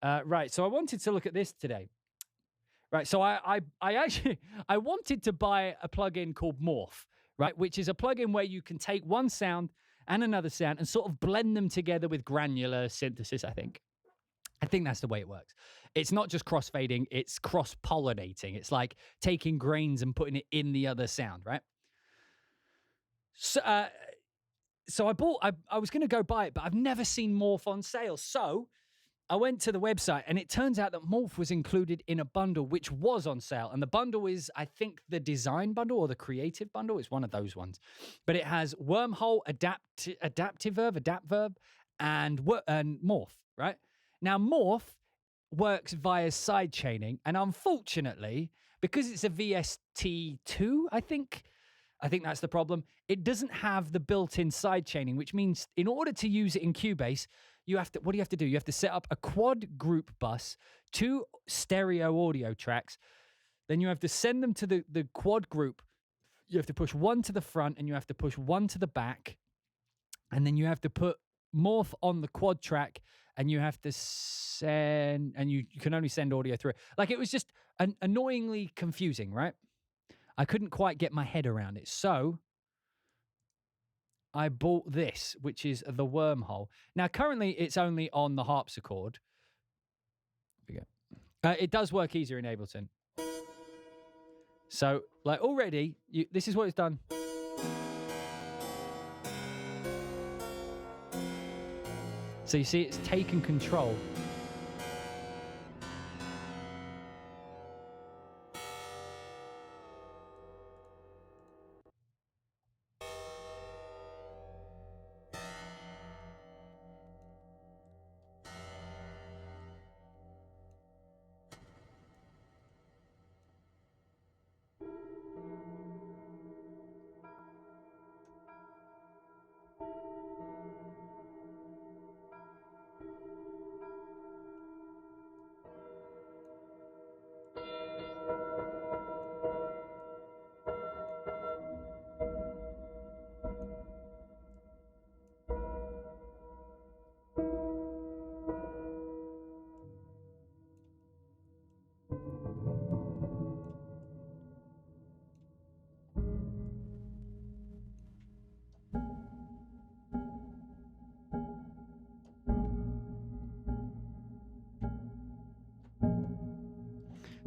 Right, so I wanted to look at this today. Right, so I actually I wanted to buy a plugin called Morph, right, which is a plugin where you can take one sound and another sound and sort of blend them together with granular synthesis, I think. I think that's the way it works. It's not just crossfading, it's cross-pollinating. It's like taking grains and putting it in the other sound, right? So I was going to go buy it, but I've never seen Morph on sale. So I went to the website, and it turns out that Morph was included in a bundle which was on sale. And the bundle is, I think, the design bundle or the creative bundle. It's one of those ones. But it has Wormhole, Adapt Verb, and Morph, right? Now, Morph works via side chaining. And unfortunately, because it's a VST2, I think that's the problem. It doesn't have the built-in side chaining, which means in order to use it in Cubase, what do you have to do? You have to set up a quad group bus, 2 stereo audio tracks. Then you have to send them to the quad group. You have to push one to the front and you have to push one to the back. And then you have to put Morph on the quad track and you have to send, and you can only send audio through it. Like, it was just annoyingly confusing, right? I couldn't quite get my head around it. So I bought this, which is the Wormhole. Now, currently, it's only on the harpsichord. It does work easier in Ableton. So, like, already, this is what it's done. So you see, it's taken control.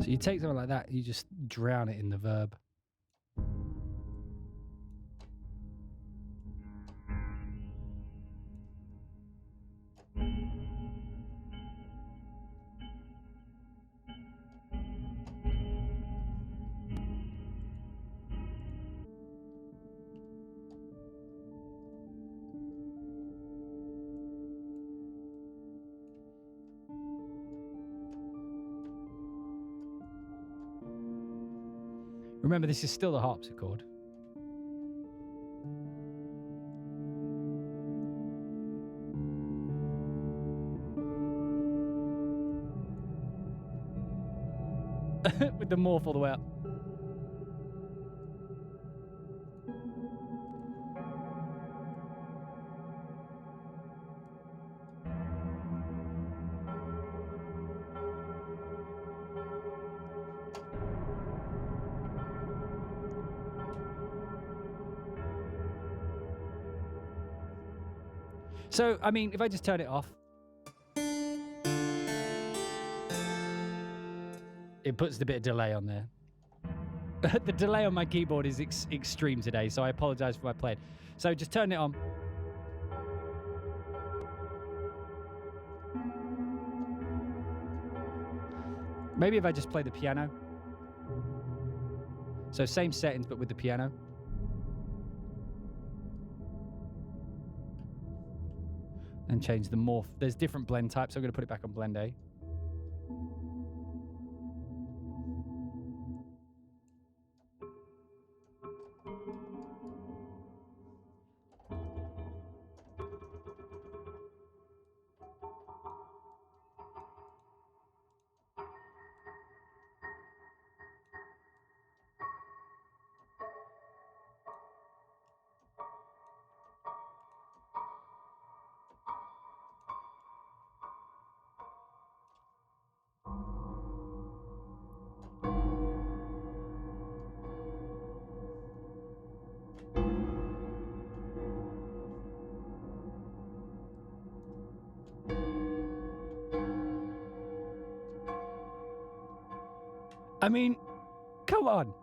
So you take something like that, you just drown it in the verb. Remember, this is still the harpsichord. With the Morph all the way up. So, I mean, if I just turn it off, it puts the bit of delay on there. The delay on my keyboard is extreme today, so I apologize for my playing. So just turn it on. Maybe if I just play the piano. So same settings, but with the piano. And change the Morph. There's different blend types. I'm going to put it back on blend A. I mean, come on.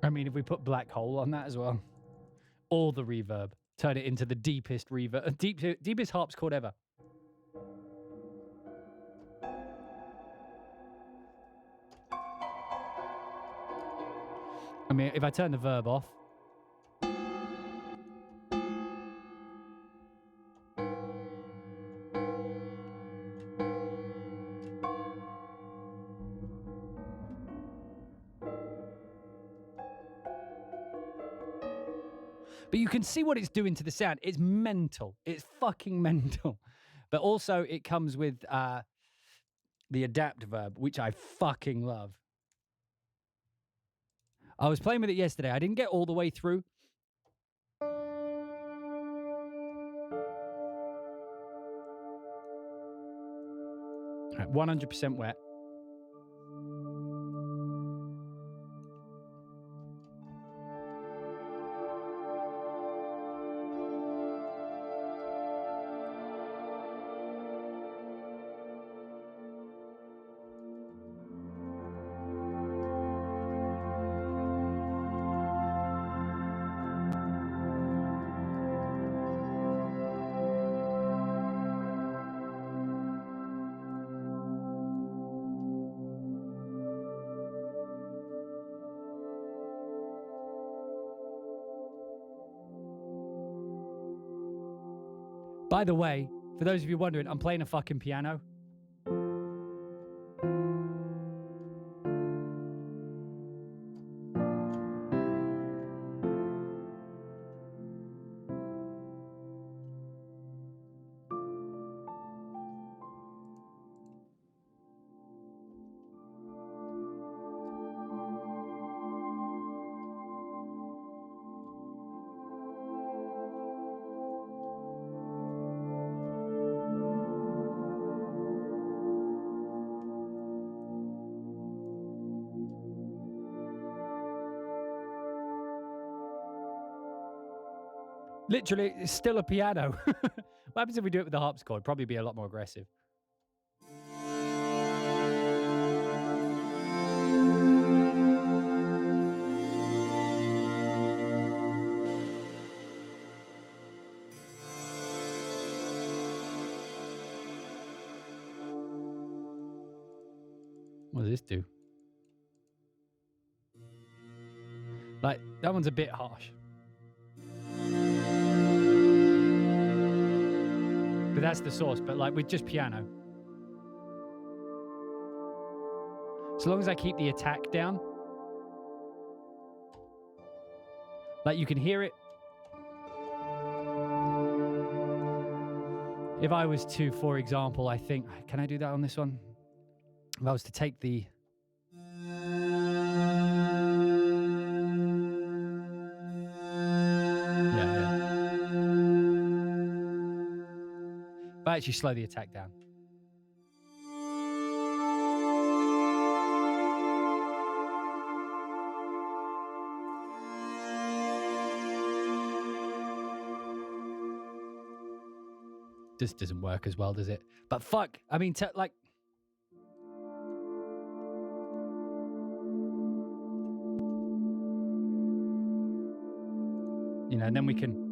I mean, if we put black hole on that as well, all the reverb, turn it into the deepest reverb, deepest harpsichord ever. I mean, if I turn the verb off, but you can see what it's doing to the sound. It's mental. It's fucking mental. But also, it comes with the adapt verb, which I fucking love. I was playing with it yesterday. I didn't get all the way through. 100% wet. By the way, for those of you wondering, I'm playing a fucking piano. Literally, it's still a piano. What happens if we do it with the harpsichord? Probably be a lot more aggressive. What does this do? Like, that one's a bit harsh. But that's the source, but like with just piano. So long as I keep the attack down. Like you can hear it. If I was to, for example, I think, can I do that on this one? If I was to take the... Yeah. If I actually slow the attack down. This doesn't work as well, does it? But fuck, I mean, like... You know, and then we can...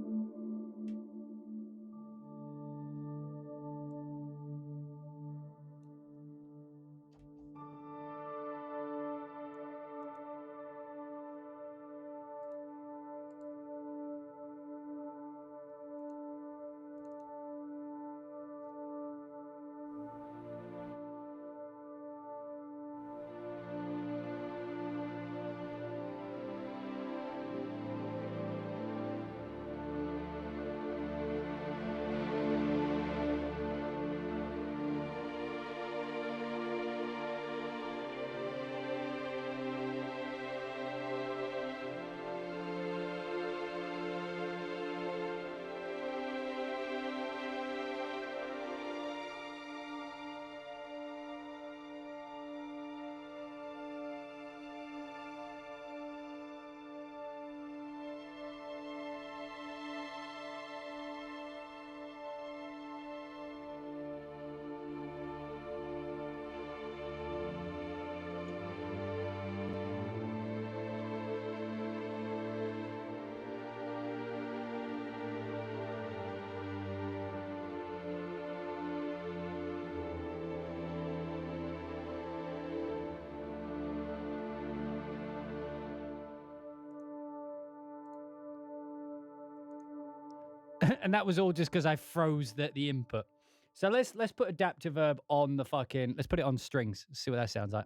And that was all just because I froze the input. So let's put adaptive verb on the fucking. Let's put it on strings. See what that sounds like.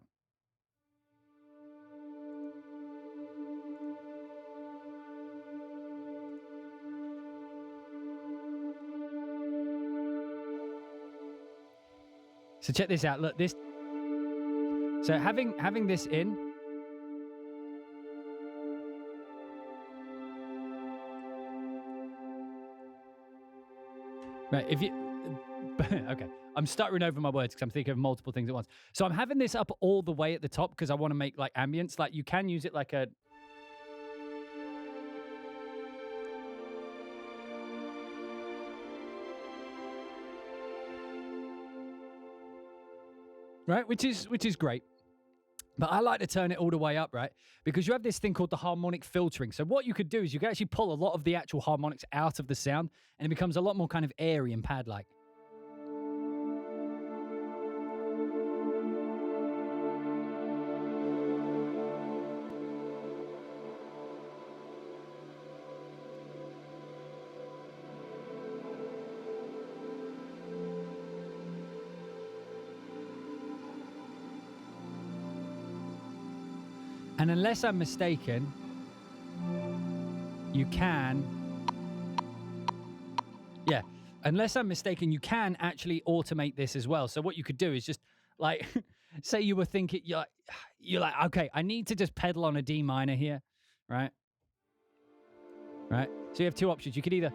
So check this out. Look, this. So having this in. Right, if you. Okay, I'm stuttering over my words because I'm thinking of multiple things at once. So I'm having this up all the way at the top because I want to make like ambience. Like you can use it like a. Right, which is great. But I like to turn it all the way up, right? Because you have this thing called the harmonic filtering. So what you could do is you can actually pull a lot of the actual harmonics out of the sound and it becomes a lot more kind of airy and pad-like. And unless I'm mistaken, you can... Yeah, unless I'm mistaken, you can actually automate this as well. So what you could do is just, like, say you were thinking, you're like, okay, I need to just pedal on a D minor here, right? Right? So you have two options. You could either...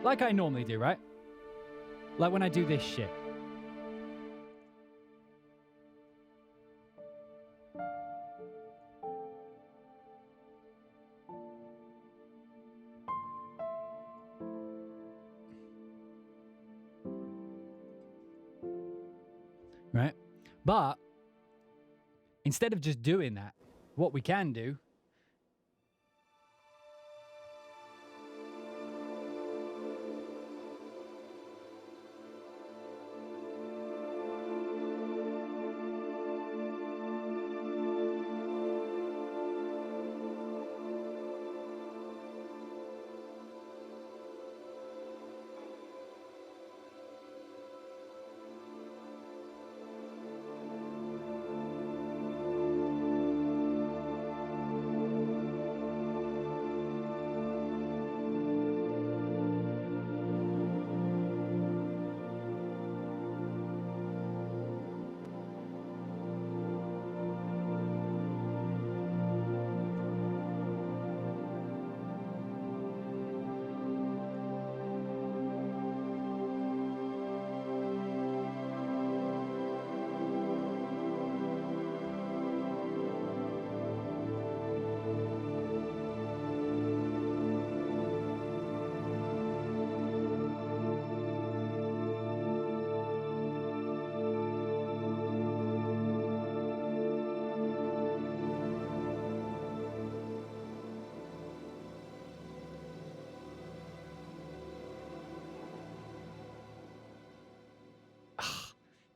Like I normally do, right? Like when I do this shit. Right? But instead of just doing that, what we can do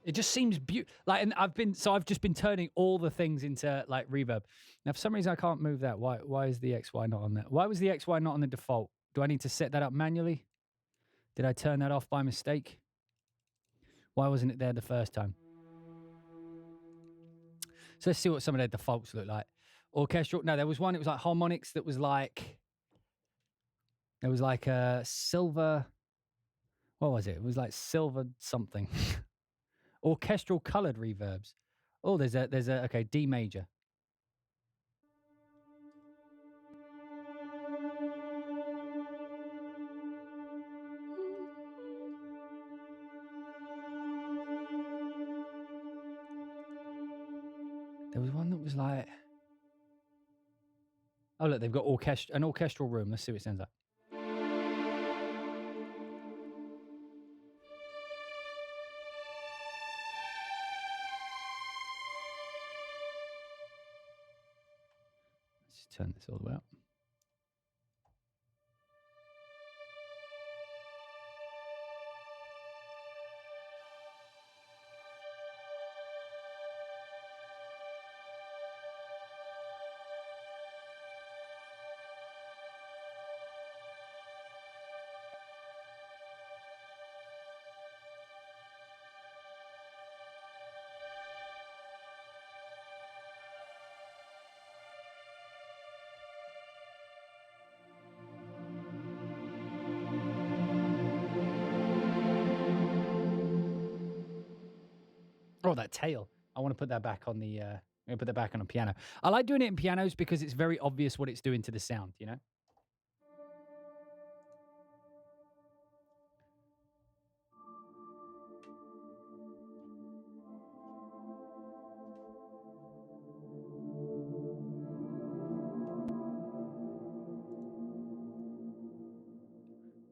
it just seems beautiful. Like, and I've just been turning all the things into like reverb. Now, for some reason, I can't move that. Why is the XY not on there? Why was the XY not on the default? Do I need to set that up manually? Did I turn that off by mistake? Why wasn't it there the first time? So let's see what some of their defaults look like. Orchestral. No, there was one. It was like harmonics. That was like. There was like a silver. What was it? It was like silver something. Orchestral colored reverbs. Oh, there's a okay, D major. There was one that was like, oh look, they've got an orchestral room. Let's see what it sounds like. Let's turn this all the way up. Oh, that tail. I want to put that back on the... I'm going to put that back on a piano. I like doing it in pianos because it's very obvious what it's doing to the sound, you know?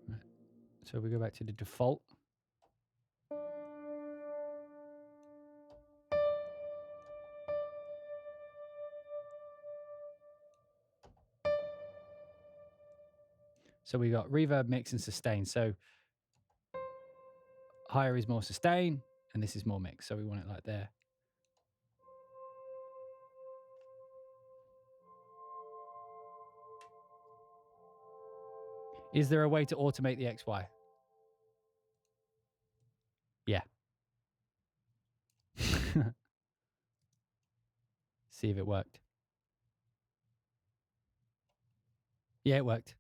Right. So we go back to the default. So we got reverb, mix, and sustain. So higher is more sustain, and this is more mix. So we want it like there. Is there a way to automate the XY? Yeah. See if it worked. Yeah, it worked.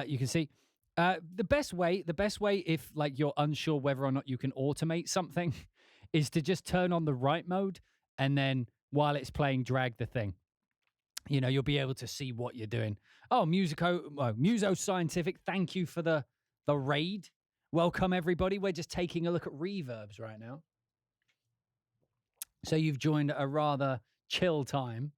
You can see the best way if like you're unsure whether or not you can automate something is to just turn on the write mode and then while it's playing, drag the thing. You know, you'll be able to see what you're doing. Oh, Muso Scientific, thank you for the raid. Welcome, everybody. We're just taking a look at reverbs right now. So you've joined a rather chill time.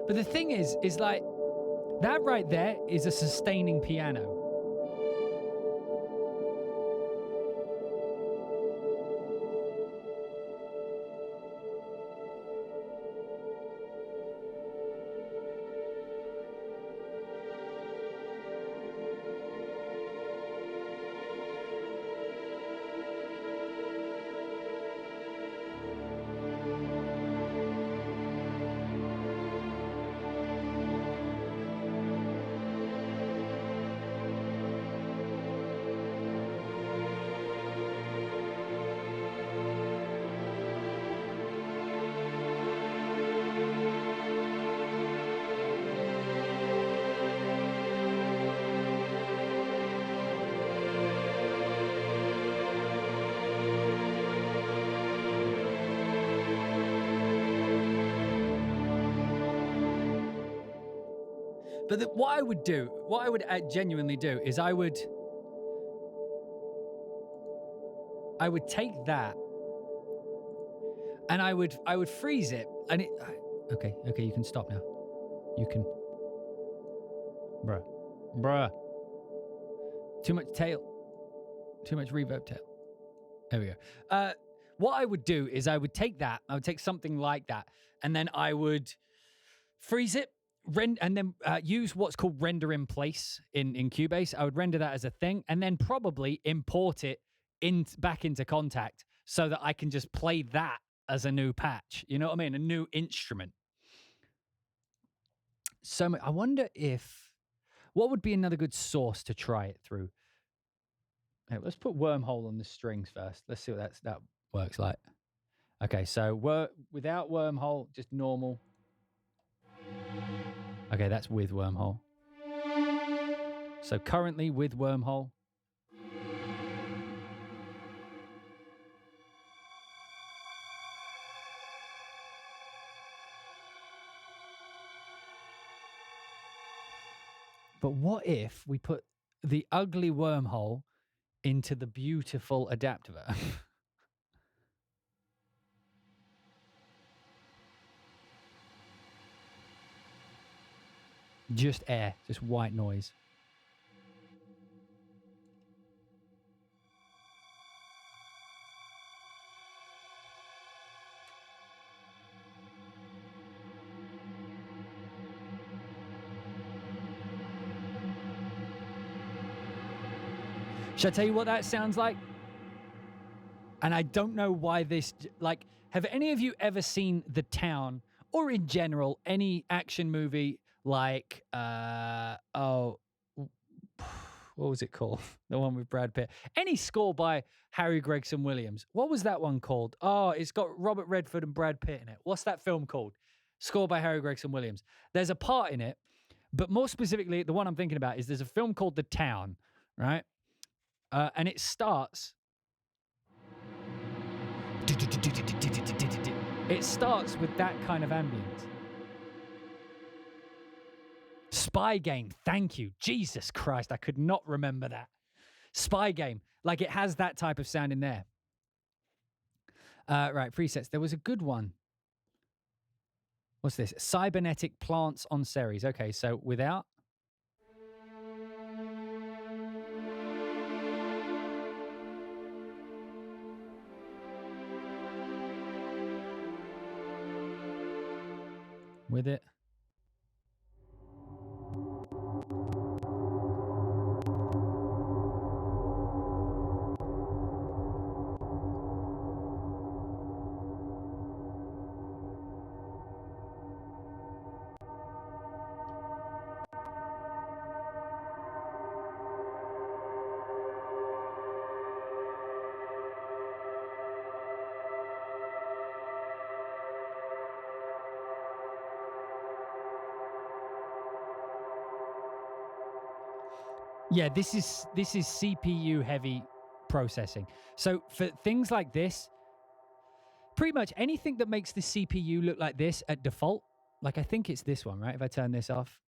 But the thing is like, that right there is a sustaining piano. But what I would genuinely do is I would take that and I would freeze it and it. Okay, you can stop now. You can, bruh. Too much tail, too much reverb tail. There we go. What I would do is I would take something like that, and then I would freeze it. And then use what's called render in place in Cubase. I would render that as a thing and then probably import it back into Kontakt so that I can just play that as a new patch. You know what I mean? A new instrument. So I wonder what would be another good source to try it through? Okay, let's put Wormhole on the strings first. Let's see what that works like. Okay, so without Wormhole, just normal. Okay, that's with Wormhole. So currently with Wormhole. But what if we put the ugly Wormhole into the beautiful adapter? Just air, just white noise. Should I tell you what that sounds like? And I don't know why this, like, have any of you ever seen The Town, or in general, any action movie like, what was it called? The one with Brad Pitt. Any score by Harry Gregson Williams. What was that one called? Oh, it's got Robert Redford and Brad Pitt in it. What's that film called? Score by Harry Gregson Williams. There's a part in it, but more specifically, the one I'm thinking about is there's a film called The Town, right? And it starts... It starts with that kind of ambience. Spy Game, thank you. Jesus Christ, I could not remember that. Spy Game, like it has that type of sound in there. Right, presets. There was a good one. What's this? Cybernetic Plants on Series. Okay, so without. With it. Yeah, this is CPU heavy processing. So for things like this, pretty much anything that makes the CPU look like this at default, like I think it's this one, right? If I turn this off.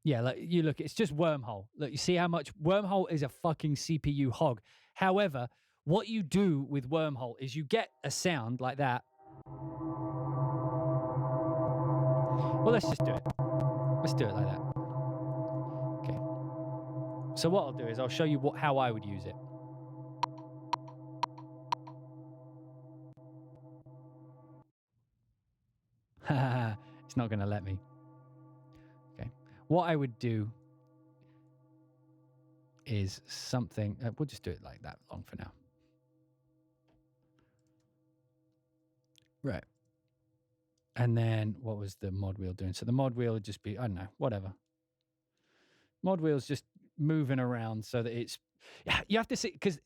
Yeah, like you look, it's just Wormhole. Look, you see how much Wormhole is a fucking CPU hog. However, what you do with Wormhole is you get a sound like that. Well, let's just do it. Let's do it like that. Okay. So what I'll do is I'll show you how I would use it. It's not going to let me. Okay. What I would do is something... we'll just do it like that long for now. Right. And then what was the mod wheel doing? So the mod wheel would just be, I don't know, whatever. Mod wheel's just moving around so that it's... Yeah, you have to see, because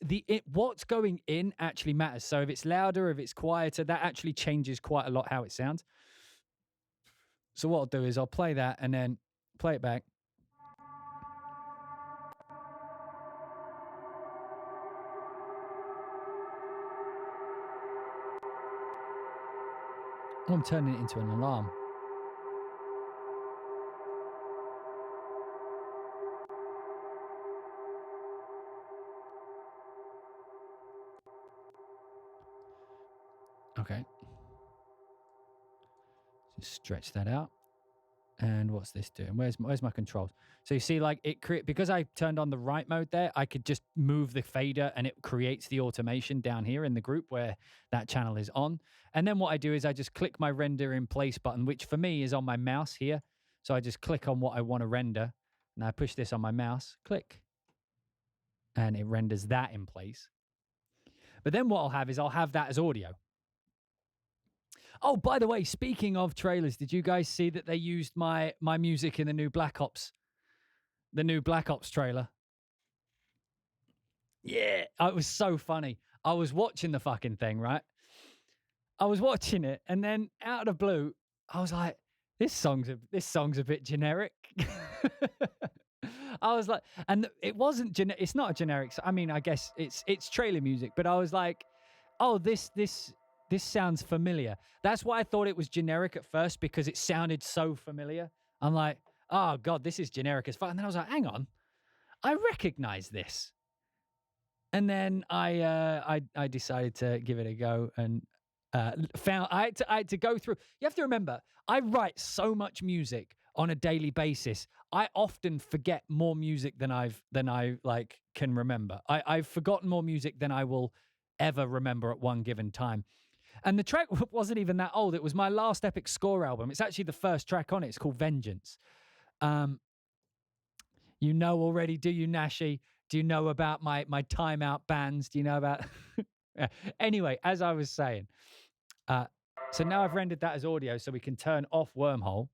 what's going in actually matters. So if it's louder, if it's quieter, that actually changes quite a lot how it sounds. So what I'll do is I'll play that and then play it back. Oh, I'm turning it into an alarm. Okay. Just stretch that out. And what's this doing? Where's my controls? So you see, like because I turned on the right mode there, I could just move the fader and it creates the automation down here in the group where that channel is on. And then what I do is I just click my render in place button, which for me is on my mouse here. So I just click on what I want to render and I push this on my mouse, click, and it renders that in place. But then what I'll have is I'll have that as audio. Oh, by the way, speaking of trailers, did you guys see that they used my music in the new Black Ops trailer? Yeah, it was so funny. I was watching the fucking thing, right? I was watching it, and then out of the blue, I was like, this song's a bit generic. I was like, and it wasn't it's not a generic. I mean, I guess it's trailer music, but I was like, oh, this sounds familiar. That's why I thought it was generic at first, because it sounded so familiar. I'm like, oh God, this is generic as fuck. And then I was like, hang on, I recognize this. And then I decided to give it a go and I had to go through. You have to remember, I write so much music on a daily basis. I often forget more music than I like can remember. I've forgotten more music than I will ever remember at one given time. And the track wasn't even that old. It was my last Epic Score album. It's actually the first track on it. It's called Vengeance. You know already, do you, Nashi? Do you know about my timeout bans? Do you know about? Anyway, as I was saying, so now I've rendered that as audio, so we can turn off Wormhole.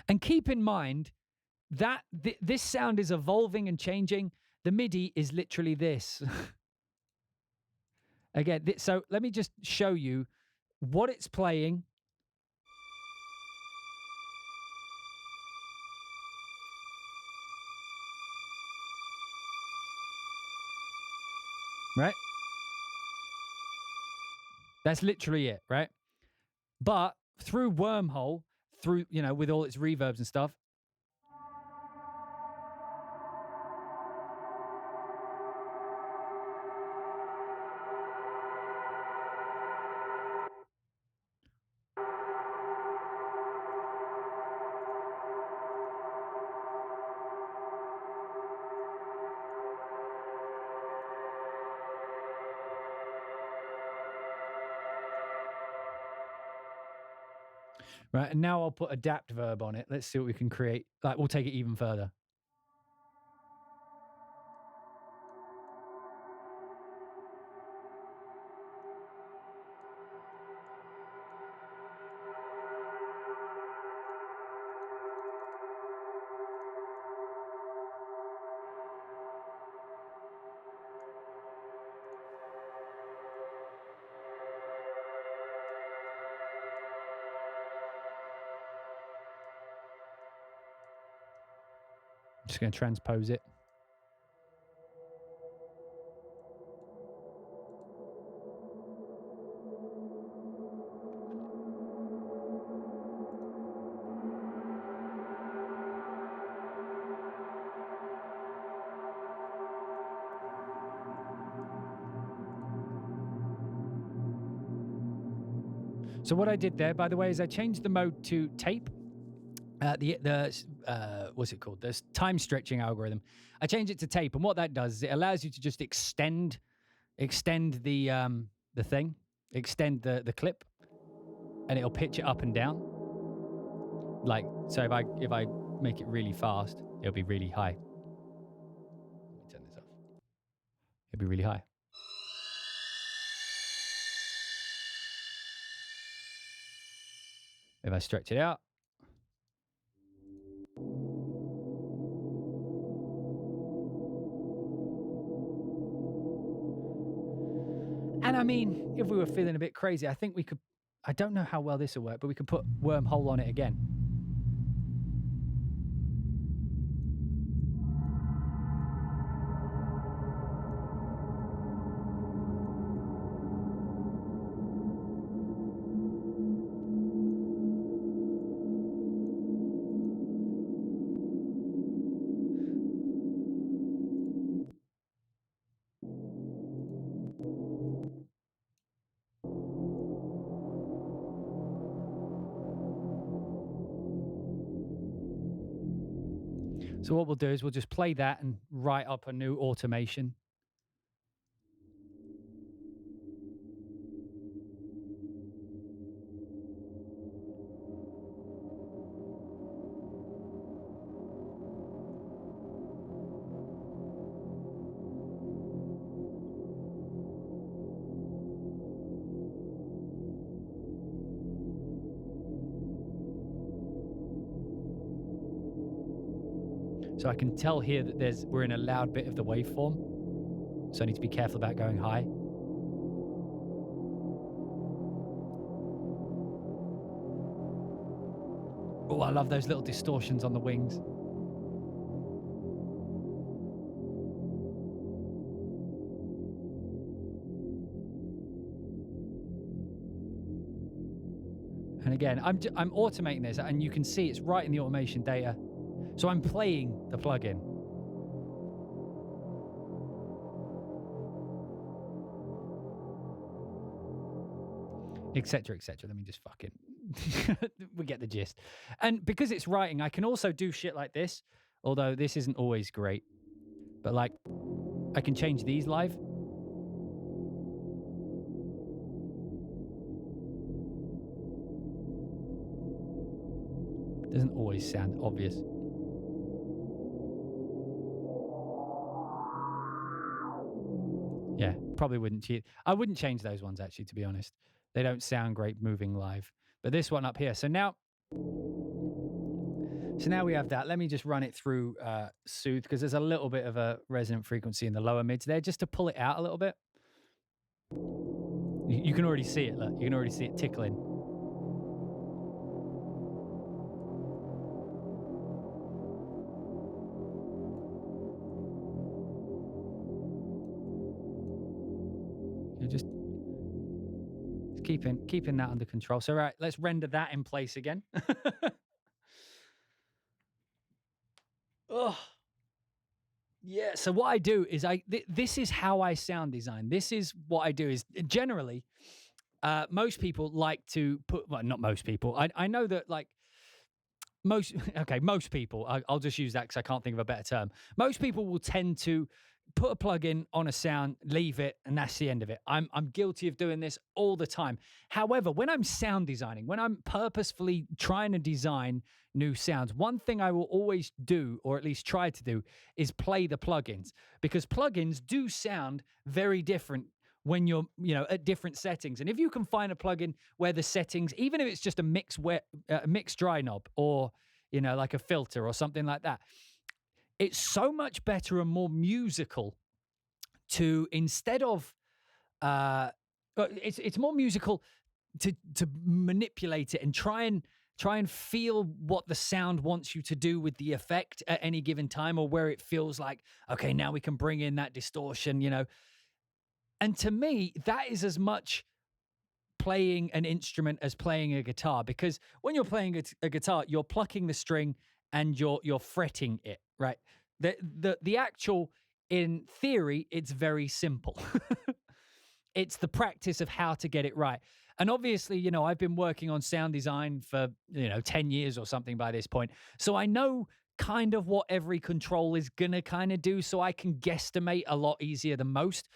And keep in mind that this sound is evolving and changing. The MIDI is literally this. Again, so let me just show you what it's playing. Right? That's literally it, right? But through Wormhole, through, you know, with all its reverbs and stuff, right? And now I'll put adapt verb on it. Let's see what we can create. Like, we'll take it even further. I'm just going to transpose it. So what I did there, by the way, is I changed the mode to tape. What's it called? The time stretching algorithm. I changed it to tape, and what that does is it allows you to just extend the thing, extend the clip, and it'll pitch it up and down. Like, so if I make it really fast, it'll be really high. Let me turn this off. It'll be really high. If I stretch it out, and I mean, if we were feeling a bit crazy, I think we could, I don't know how well this will work, but we could put Wormhole on it again. So what we'll do is we'll just play that and write up a new automation. So I can tell here that we're in a loud bit of the waveform. So I need to be careful about going high. Oh, I love those little distortions on the wings. And again, I'm automating this, and you can see it's right in the automation data. So I'm playing the plugin. Etc., etc. Let me just fucking... we get the gist. And because it's writing, I can also do shit like this, although this isn't always great. But like, I can change these live. Doesn't always sound obvious. Yeah, probably wouldn't. I wouldn't change those ones, actually, to be honest. They don't sound great moving live. But this one up here. So now we have that. Let me just run it through Soothe, because there's a little bit of a resonant frequency in the lower mids there, just to pull it out a little bit. You can already see it. Look, you can already see it tickling. You're just keeping that under control. So right, let's render that in place again. Oh, yeah. So what I do is this is how I sound design. This is what I do is generally, most people like to put, well, not most people. I know that like most people, I'll just use that because I can't think of a better term. Most people will tend to put a plugin on a sound, leave it, and that's the end of it. I'm guilty of doing this all the time. However, when I'm sound designing, when I'm purposefully trying to design new sounds, one thing I will always do, or at least try to do, is play the plugins, because plugins do sound very different when you're, at different settings. And if you can find a plugin where the settings, even if it's just a mix dry knob, or, like a filter or something like that, it's so much better and more musical to, instead of, it's more musical to manipulate it and try and feel what the sound wants you to do with the effect at any given time, or where it feels like, okay, now we can bring in that distortion, And to me, that is as much playing an instrument as playing a guitar, because when you're playing a guitar, you're plucking the string and you're fretting it, right? The actual, in theory, it's very simple. It's the practice of how to get it right. And obviously, I've been working on sound design for, 10 years or something by this point. So I know kind of what every control is going to kind of do, so I can guesstimate a lot easier than most.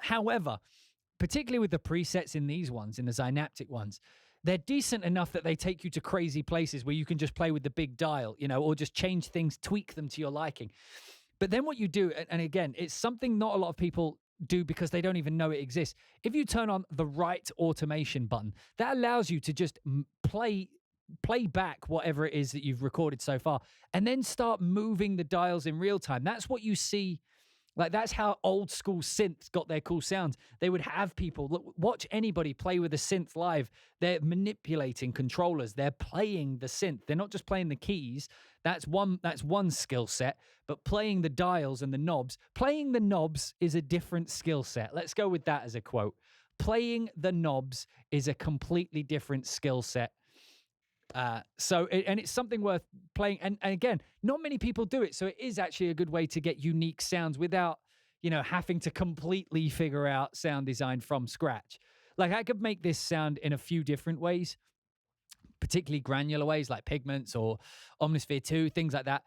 However, particularly with the presets in these ones, in the Zynaptiq ones, they're decent enough that they take you to crazy places where you can just play with the big dial, or just change things, tweak them to your liking. But then what you do, and again, it's something not a lot of people do because they don't even know it exists. If you turn on the right automation button, that allows you to just play back whatever it is that you've recorded so far, and then start moving the dials in real time. That's what you see. Like, that's how old school synths got their cool sounds. They would have people watch anybody play with a synth live. They're manipulating controllers. They're playing the synth. They're not just playing the keys. That's one skill set. But playing the dials and the knobs, playing the knobs is a different skill set. Let's go with that as a quote. Playing the knobs is a completely different skill set. And it's something worth playing. And again, not many people do it. So it is actually a good way to get unique sounds without, having to completely figure out sound design from scratch. Like, I could make this sound in a few different ways, particularly granular ways like Pigments or Omnisphere 2, things like that.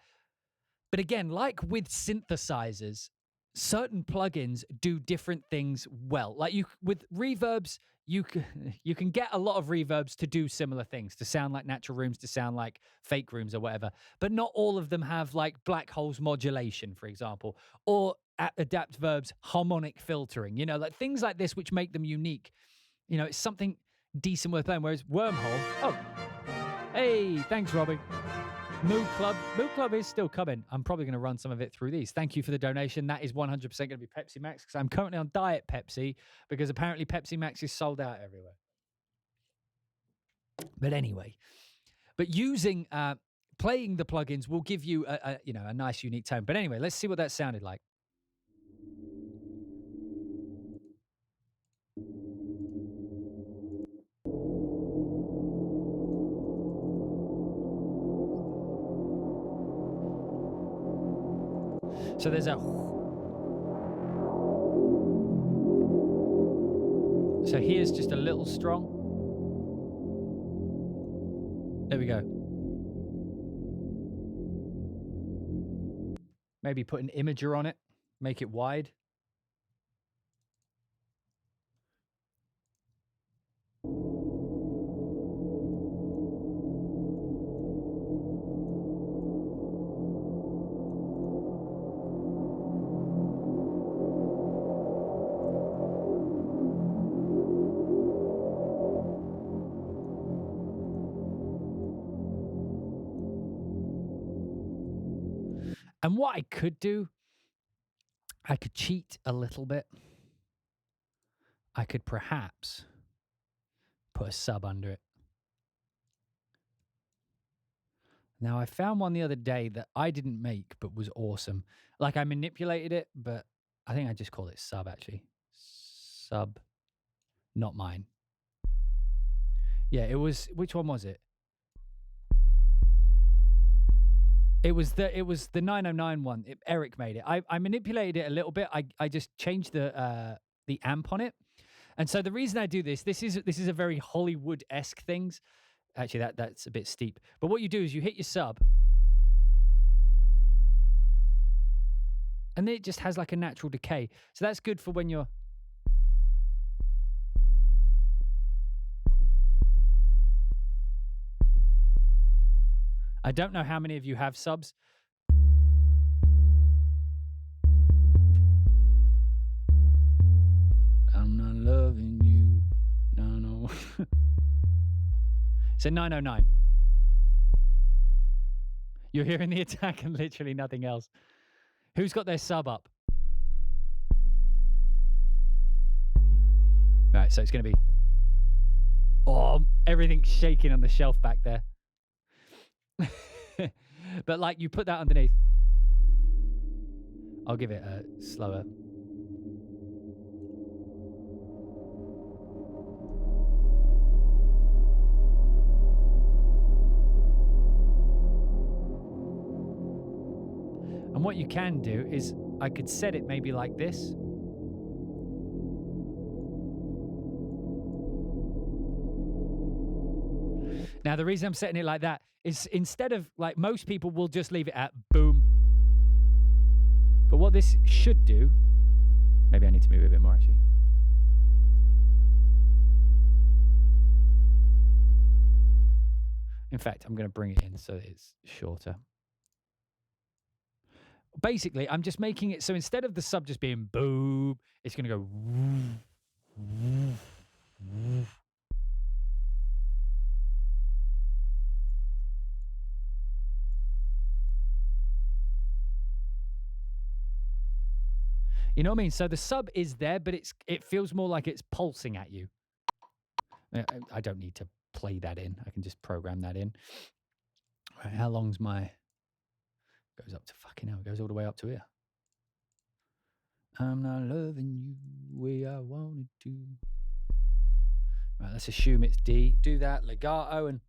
But again, like with synthesizers, certain plugins do different things well. Like with reverbs, you can get a lot of reverbs to do similar things, to sound like natural rooms, to sound like fake rooms or whatever. But not all of them have like black holes modulation, for example, or adapt verbs harmonic filtering, like things like this, which make them unique. It's something decent worth playing. Whereas Wormhole, oh, hey, thanks, Robbie. Mood Club is still coming. I'm probably going to run some of it through these. Thank you for the donation. That is 100% going to be Pepsi Max, because I'm currently on Diet Pepsi, because apparently Pepsi Max is sold out everywhere. But anyway, using playing the plugins will give you a nice unique tone. But anyway, let's see what that sounded like. So there's a... So here's just a little strong. There we go. Maybe put an imager on it, make it wide. And what I could do, I could cheat a little bit. I could perhaps put a sub under it. Now, I found one the other day that I didn't make, but was awesome. Like, I manipulated it, but I think I just call it sub, actually. Sub. Not mine. Yeah, it was... Which one was it? It was the 909 one. Eric made it. I manipulated it a little bit. I just changed the amp on it. And so the reason I do this is a very Hollywood-esque things. Actually, that's a bit steep. But what you do is you hit your sub, and then it just has like a natural decay. So that's good for when you're... I don't know how many of you have subs. I'm not loving you. No. It's a 909. You're hearing the attack and literally nothing else. Who's got their sub up? Right, so it's going to be... Oh, everything's shaking on the shelf back there. But like, you put that underneath. I'll give it a slower... And what you can do is, I could set it maybe like this. Now, the reason I'm setting it like that is instead of, like, most people will just leave it at boom. But what this should do, maybe I need to move it a bit more, actually. In fact, I'm going to bring it in so it's shorter. Basically, I'm just making it so instead of the sub just being boom, it's going to go woof, woof, woof. You know what I mean? So the sub is there, but it feels more like it's pulsing at you. I don't need to play that in. I can just program that in. Right, how long's my... Goes up to fucking hell. It goes all the way up to here. I'm not loving you the way I wanted to. Right, let's assume it's D. Do that, legato, and...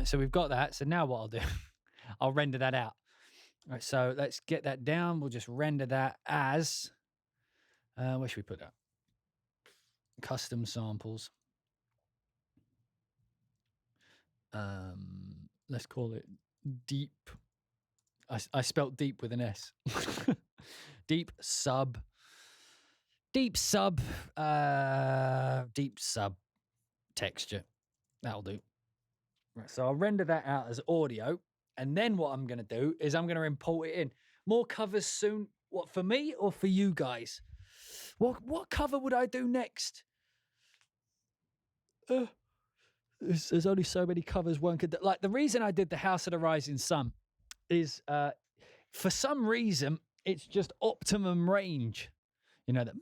So we've got that. So now what I'll do, I'll render that out. All right, so let's get that down. We'll just render that as, where should we put that? Custom samples. Let's call it deep. I spelt deep with an S. Deep sub texture. That'll do. Right, so I'll render that out as audio, and then what I'm going to do is I'm going to import it in. More covers soon. What, for me or for you guys? What cover would I do next? There's only so many covers one could do. Like, the reason I did the House of the Rising Sun is for some reason it's just optimum range. You know, that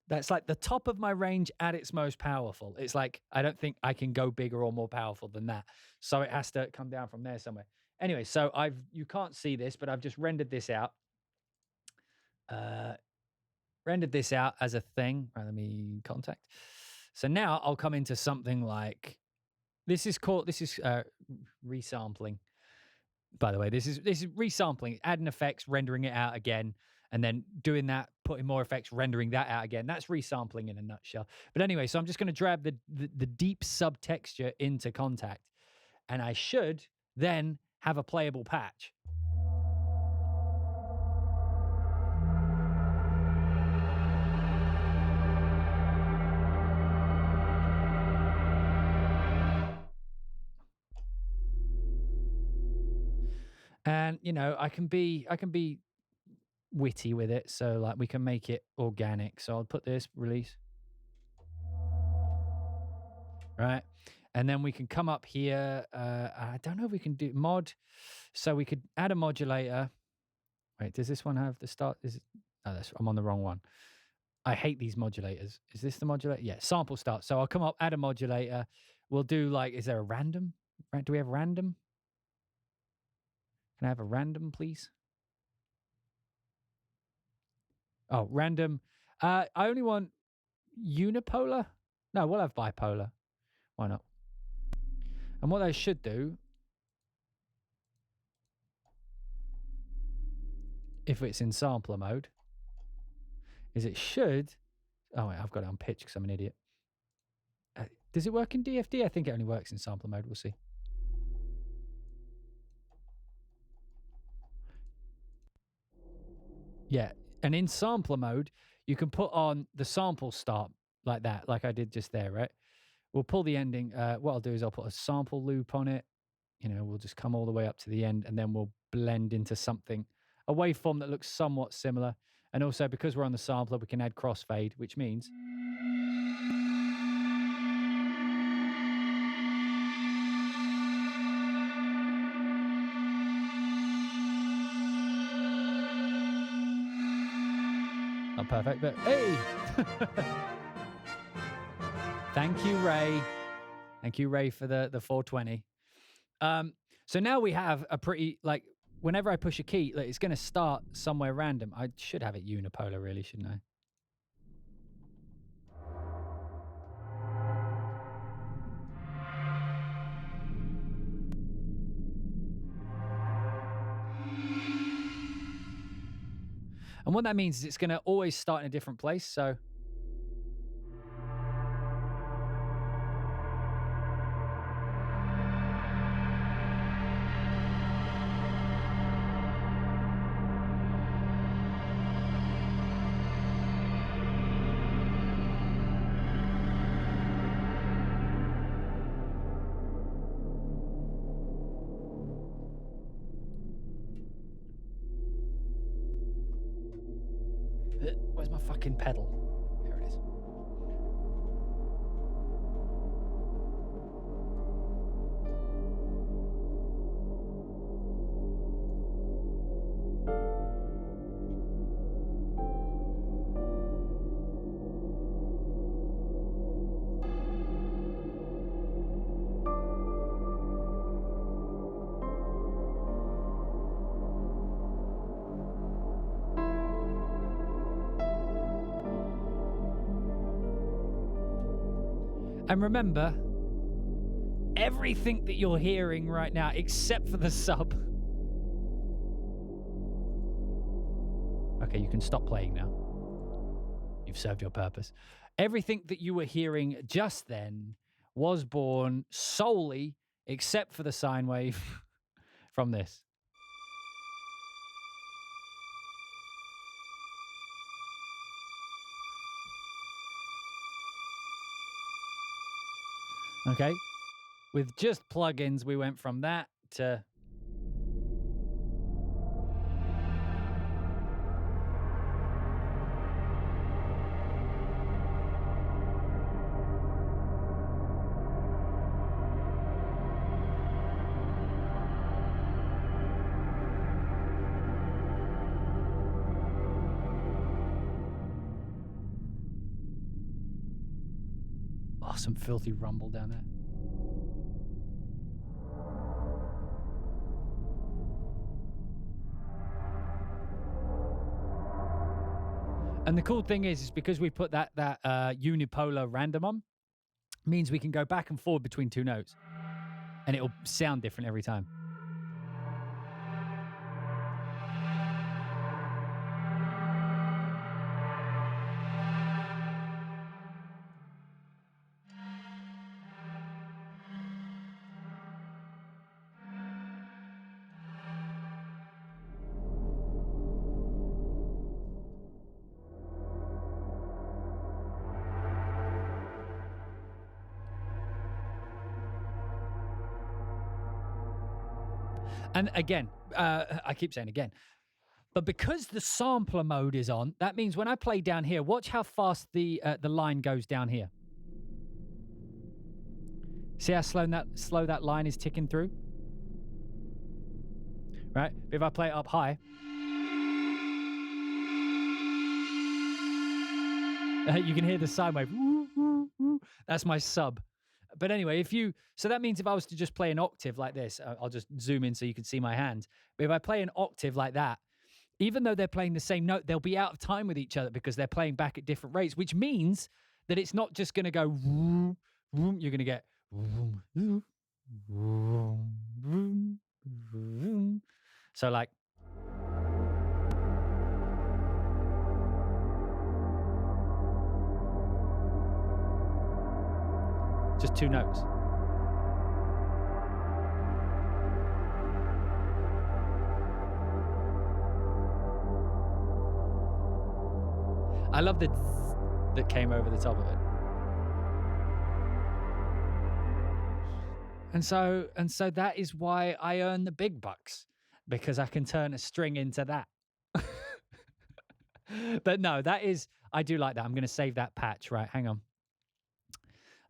that's like the top of my range at its most powerful. It's like, I don't think I can go bigger or more powerful than that. So it has to come down from there somewhere. Anyway, so you can't see this, but I've just rendered this out. Rendered this out as a thing. Right, let me contact. So now I'll come into something like, this is resampling. By the way, this is resampling, adding effects, rendering it out again, and then doing that, putting more effects, rendering that out again. That's resampling in a nutshell. But anyway, so I'm just going to drag the deep sub texture into Contact, and I should then have a playable patch. And you know, I can be witty with it, so like we can make it organic. So I'll put this release, right? And then we can come up here. I don't know if we can do mod. So we could add a modulator. Wait, does this one have the start? Is it? No, I'm on the wrong one. I hate these modulators. Is this the modulator? Yeah, sample start. So I'll come up, add a modulator. We'll do like, is there a random? Do we have random? Can I have a random, please? Oh, random. I only want unipolar. No, we'll have bipolar. Why not? And what I should do, if it's in sampler mode, is it should. Oh wait, I've got it on pitch because I'm an idiot. Does it work in DFD? I think it only works in sampler mode. We'll see. Yeah, and in sampler mode, you can put on the sample start like that, like I did just there, right? We'll pull the ending. What I'll do is I'll put a sample loop on it. You know, we'll just come all the way up to the end, and then we'll blend into something, a waveform that looks somewhat similar. And also, because we're on the sampler, we can add crossfade, which means... Not perfect, but hey! Thank you, Ray. Thank you, Ray, for the 420. So now we have a pretty, like, whenever I push a key, like, it's going to start somewhere random. I should have it unipolar, really, shouldn't I? And what that means is it's going to always start in a different place. So where's my fucking pedal? Here it is. And remember, everything that you're hearing right now, except for the sub. Okay, you can stop playing now. You've served your purpose. Everything that you were hearing just then was born solely, except for the sine wave, from this. Okay, with just plugins, we went from that to... Oh, some filthy rumble down there. And the cool thing is because we put that unipolar random on, means we can go back and forward between two notes, and it'll sound different every time. And again, I keep saying again, but because the sampler mode is on, that means when I play down here, watch how fast the line goes down here. See how slow that line is ticking through? Right? If I play it up high, you can hear the sine wave. That's my sub. But anyway, so that means if I was to just play an octave like this, I'll just zoom in so you can see my hand. But if I play an octave like that, even though they're playing the same note, they'll be out of time with each other because they're playing back at different rates, which means that it's not just going to go, you're going to get, so like, just two notes. I love the that came over the top of it. And so that is why I earn the big bucks, because I can turn a string into that. But no, I do like that. I'm going to save that patch, right? Hang on.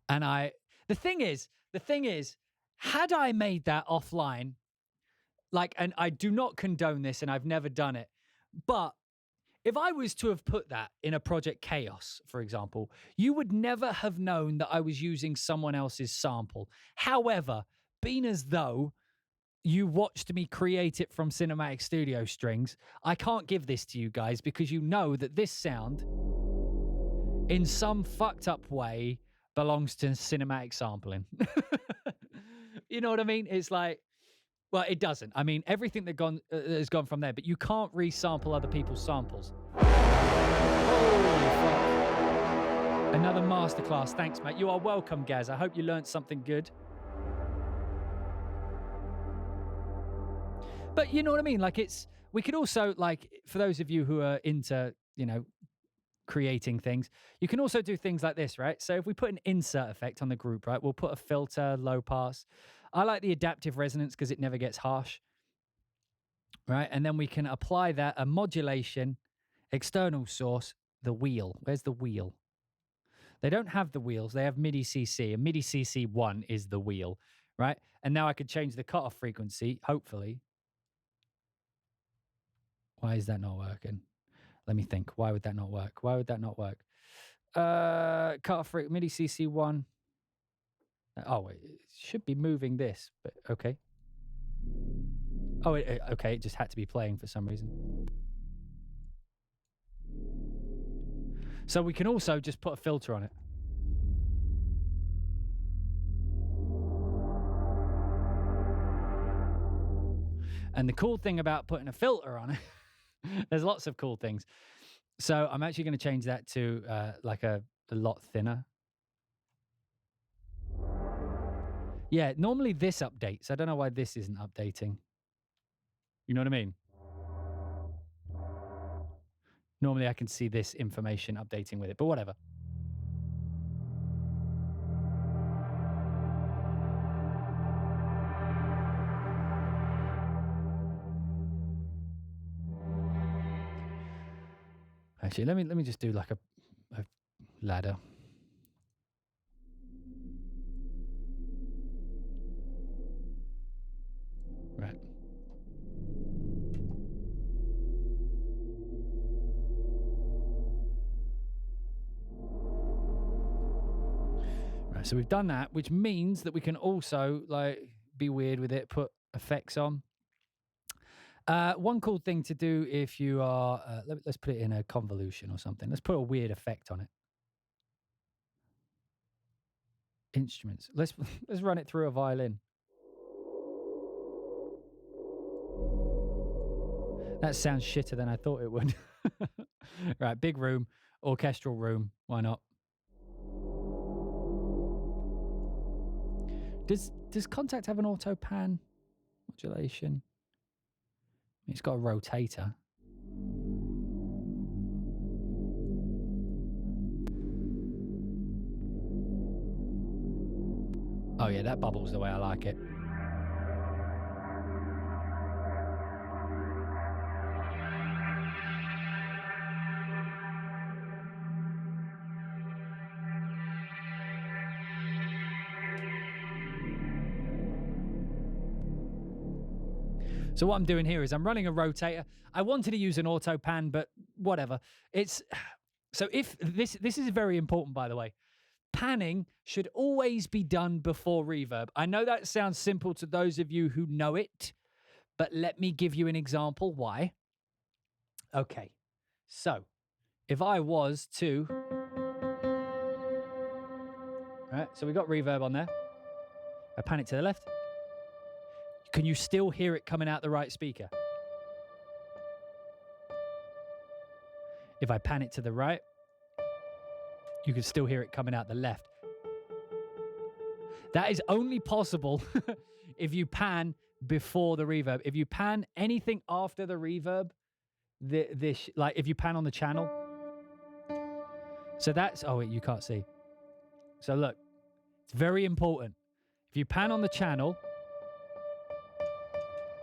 And the thing is, had I made that offline, like, and I do not condone this and I've never done it, but if I was to have put that in a Project Chaos, for example, you would never have known that I was using someone else's sample. However, being as though you watched me create it from Cinematic Studio strings, I can't give this to you guys because you know that this sound, in some fucked up way, belongs to cinematic sampling. You know what I mean? It's like, well, it doesn't. I mean, everything that has gone from there, but you can't resample other people's samples. Holy fuck. Another masterclass. Thanks, mate. You are welcome, Gaz. I hope you learned something good. But you know what I mean? Like, we could also, like, for those of you who are into, creating things, you can also do things like this, right? So if we put an insert effect on the group, right, we'll put a filter, low pass. I like the adaptive resonance because it never gets harsh, right? And then we can apply that, a modulation, external source, the wheel. Where's the wheel? They don't have the wheels. They have MIDI CC, and MIDI CC1 is the wheel, right? And now I could change the cutoff frequency, hopefully. Why is that not working? Let me think. Why would that not work? Cutoff MIDI CC1. Oh, it should be moving this, but okay. Oh, okay. It just had to be playing for some reason. So we can also just put a filter on it. And the cool thing about putting a filter on it, there's lots of cool things. So I'm actually going to change that to like a lot thinner. Yeah, normally this updates. I don't know why this isn't updating. You know what I mean? Normally I can see this information updating with it, but whatever. Actually, let me just do like a ladder. Right. Right, so we've done that, which means that we can also like be weird with it, put effects on. One cool thing to do if you are, let's put it in a convolution or something. Let's put a weird effect on it. Instruments. Let's run it through a violin. That sounds shitter than I thought it would. Right, big room, orchestral room. Why not? Does Contact have an auto pan modulation? It's got a rotator. Oh yeah, that bubbles the way I like it. So what I'm doing here is I'm running a rotator. I wanted to use an auto pan, but whatever. So if this is very important, by the way. Panning should always be done before reverb. I know that sounds simple to those of you who know it, but let me give you an example why. Okay, so if I was to... Right, so we got reverb on there. I pan it to the left. Can you still hear it coming out the right speaker? If I pan it to the right, you can still hear it coming out the left. That is only possible if you pan before the reverb. If you pan anything after the reverb, like if you pan on the channel. So that's, oh wait, you can't see. So look, it's very important. If you pan on the channel,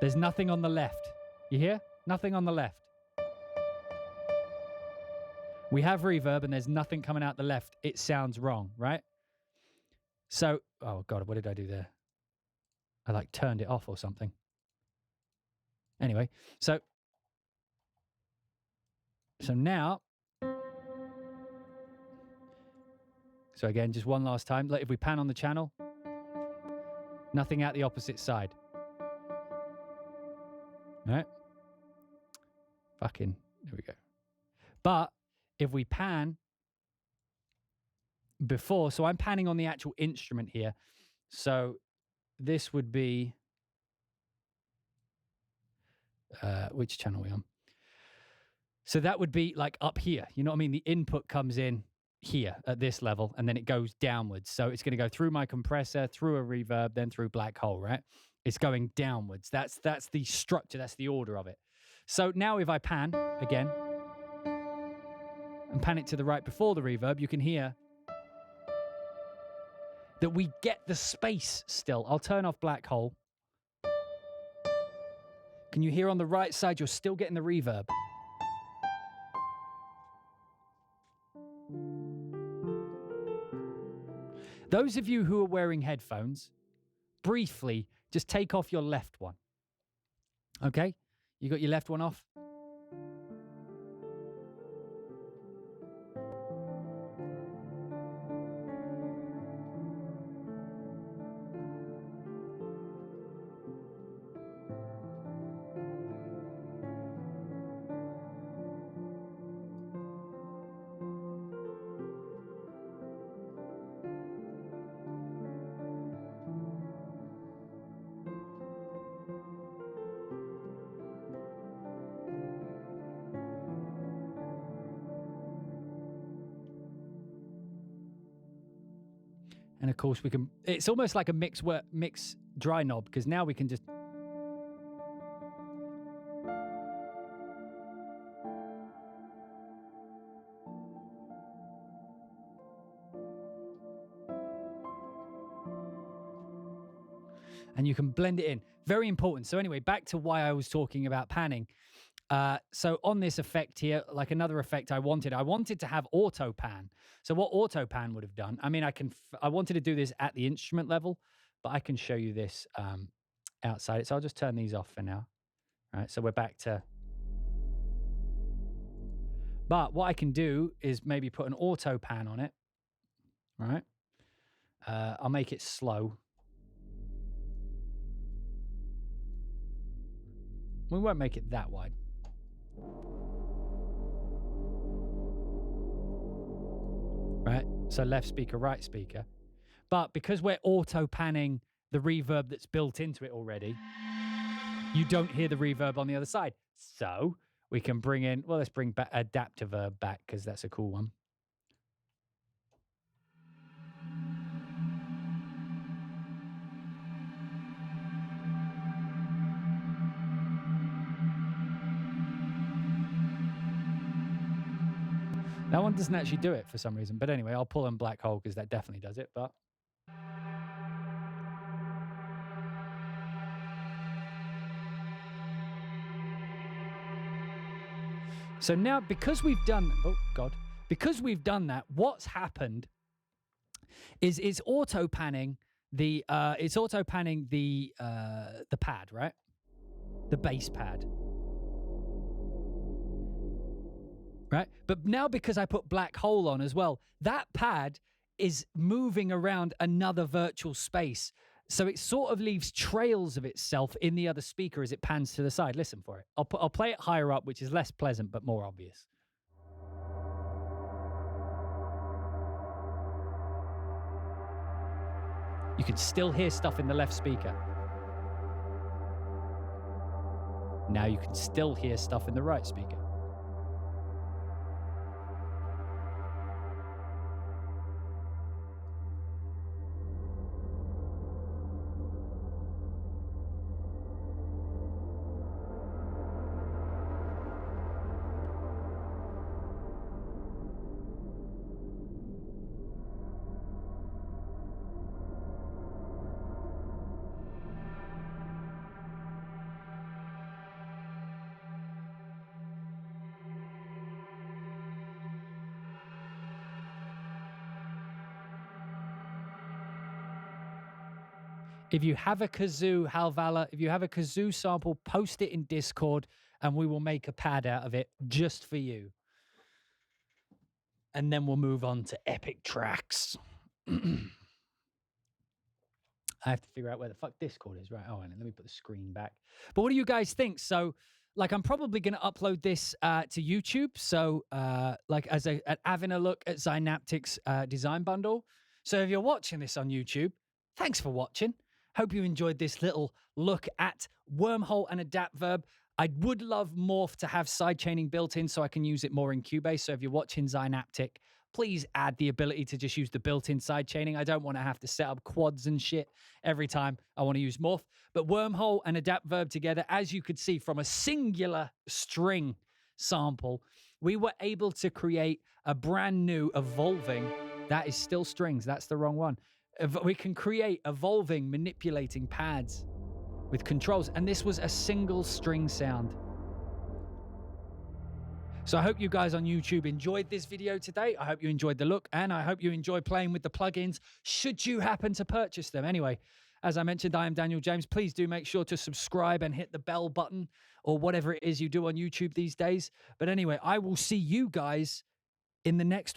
there's nothing on the left. You hear? Nothing on the left. We have reverb and there's nothing coming out the left. It sounds wrong, right? So, oh God, what did I do there? I like turned it off or something. Anyway, so now, so again, just one last time. Like if we pan on the channel, nothing out the opposite side. All right? Fucking, there we go. But if we pan before, so I'm panning on the actual instrument here. So this would be, which channel are we on? So that would be like up here. You know what I mean? The input comes in here at this level and then it goes downwards. So it's going to go through my compressor, through a reverb, then through black hole, right? It's going downwards. That's the structure. That's the order of it. So now if I pan again and pan it to the right before the reverb, you can hear that we get the space still. I'll turn off black hole. Can you hear on the right side, you're still getting the reverb? Those of you who are wearing headphones, briefly, just take off your left one. Okay? You got your left one off? And of course we can, it's almost like a mix dry knob, because now we can just. And you can blend it in. Very important. So anyway, back to why I was talking about panning. So on this effect here, like another effect I wanted to have auto pan. So what auto pan would have done, I mean, I wanted to do this at the instrument level, but I can show you this outside it. So I'll just turn these off for now. All right, so we're back to. But what I can do is maybe put an auto pan on it. All right. I'll make it slow. We won't make it that wide. Right? So left speaker, right speaker. But because we're auto panning the reverb that's built into it already, you don't hear the reverb on the other side. So we can bring in, well, let's bring back adaptive back, because that's a cool one. That one doesn't actually do it for some reason. But anyway, I'll pull in black hole because that definitely does it. But so now, because we've done, oh God, because we've done that, what's happened is it's auto panning the pad, right? the bass pad. Right? But now because I put black hole on as well, that pad is moving around another virtual space. So it sort of leaves trails of itself in the other speaker as it pans to the side. Listen for it. I'll play it higher up, which is less pleasant but more obvious. You can still hear stuff in the left speaker. Now you can still hear stuff in the right speaker. If you have a kazoo, Halvala, if you have a kazoo sample, post it in Discord and we will make a pad out of it just for you. And then we'll move on to epic tracks. I have to figure out where the fuck Discord is. Right. Oh, and let me put the screen back. But what do you guys think? So, like, I'm probably going to upload this to YouTube. So, like, as an Avin look at Zynaptiq's design bundle. So if you're watching this on YouTube, thanks for watching. Hope you enjoyed this little look at Wormhole and Adapt Verb. I would love Morph to have sidechaining built in so I can use it more in Cubase. So if you're watching Zynaptiq, please add the ability to just use the built-in sidechaining. I don't want to have to set up quads and shit every time I want to use Morph. But Wormhole and Adapt Verb together, as you could see from a singular string sample, we were able to create a brand new evolving, that is still strings, that's the wrong one. We can create evolving, manipulating pads with controls. And this was a single string sound. So I hope you guys on YouTube enjoyed this video today. I hope you enjoyed the look, and I hope you enjoy playing with the plugins should you happen to purchase them. Anyway, as I mentioned, I am Daniel James. Please do make sure to subscribe and hit the bell button or whatever it is you do on YouTube these days. But anyway, I will see you guys in the next